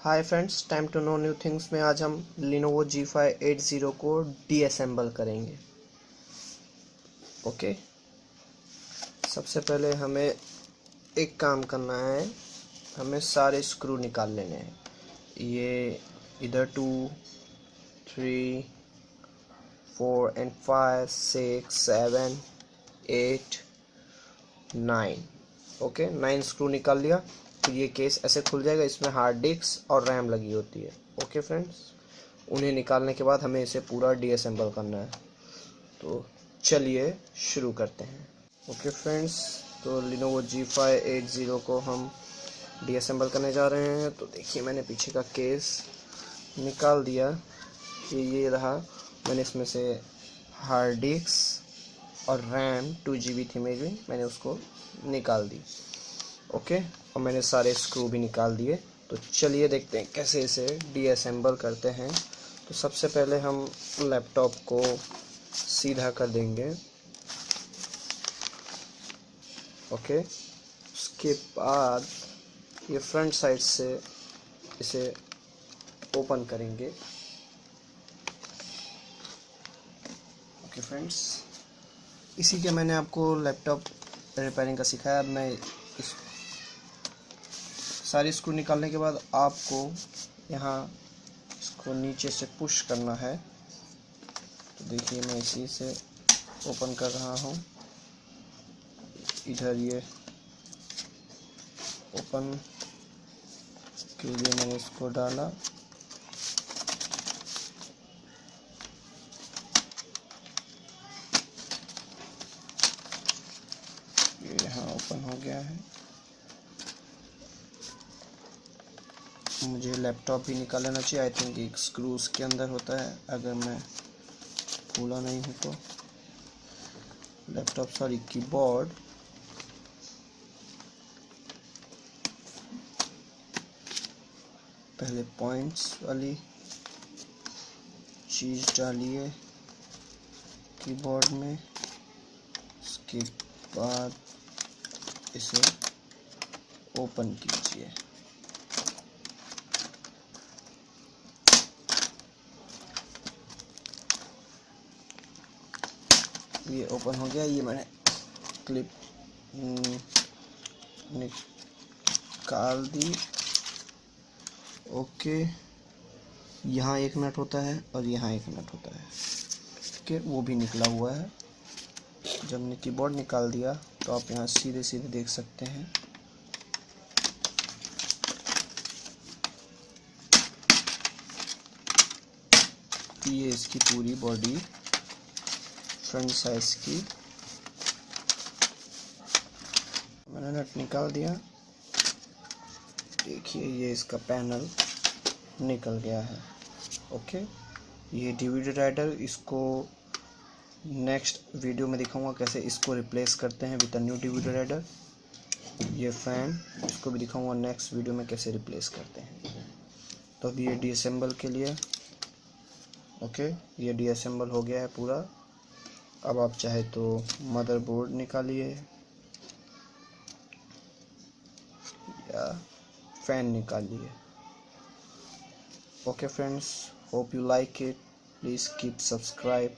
Hi friends, time to know new things में आज हम Lenovo G580 को डीअसेंबल करेंगे। ओके, सबसे पहले हमें एक काम करना है, हमें सारे स्क्रू निकाल लेने हैं। ये इधर 2, 3, 4 and 5, 6, 7, 8, 9। ओके, 9 स्क्रू निकाल लिया। तो ये केस ऐसे खुल जाएगा, इसमें हार्ड डिस्क और रैम लगी होती है। ओके फ्रेंड्स, उन्हें निकालने के बाद हमें इसे पूरा डीअसेंबल करना है। तो चलिए शुरू करते हैं। ओके फ्रेंड्स, तो Lenovo G580 को हम डीअसेंबल करने जा रहे हैं। तो देखिए, मैंने पीछे का केस निकाल दिया। ये रहा। मैंने इसमें से हार्ड डिस्क और रैम 2 GB थी मेरी, मैंने उसको निकाल दी। ओके, और मैंने सारे स्क्रू भी निकाल दिए। तो चलिए देखते हैं कैसे इसे डीअसेंबल करते हैं। तो सबसे पहले हम लैपटॉप को सीधा कर देंगे। ओके, उसके बाद ये फ्रंट साइड से इसे ओपन करेंगे। ओके फ्रेंड्स, इसी के मैंने आपको लैपटॉप रिपेयरिंग का सिखाया। अब मैं इस सारी स्क्रू निकालने के बाद आपको यहाँ इसको नीचे से पुश करना है। तो देखिए, मैं इसी से ओपन कर रहा हूँ। इधर ये ओपन के लिए मैंने इसको डाला। ये यहाँ ओपन हो गया है। मुझे लैपटॉप भी निकाल लेना चाहिए। आई थिंक एक स्क्रू उसके अंदर होता है, अगर मैं भूला नहीं हूँ तो। Laptop, sorry, keyboard. पहले पॉइंट्स वाली चीज़ डालिए कीबोर्ड में, उसके बाद इसे ओपन कीजिए। ये ओपन हो गया। ये मैंने क्लिप निकाल दी। ओके, यहाँ एक नट होता है और यहाँ एक नट होता है। ओके, वो भी निकला हुआ है। जब मैंने कीबोर्ड निकाल दिया तो आप यहाँ सीधे सीधे देख सकते हैं। ये इसकी पूरी बॉडी फ्रंट साइज की। मैंने नट निकाल दिया। देखिए, ये इसका पैनल निकल गया है। ओके, ये डीवीडी राइडर, इसको नेक्स्ट वीडियो में दिखाऊंगा कैसे इसको रिप्लेस करते हैं with a new DVD writer. ये फैन, इसको भी दिखाऊंगा नेक्स्ट वीडियो में कैसे रिप्लेस करते हैं। तो अभी ये डीअसेंबल के लिए। ओके, ये डीअसेंबल हो गया है पूरा। अब आप चाहे तो मदरबोर्ड निकालिए या फैन निकालिए। Okay friends, hope you like it. Please keep subscribe.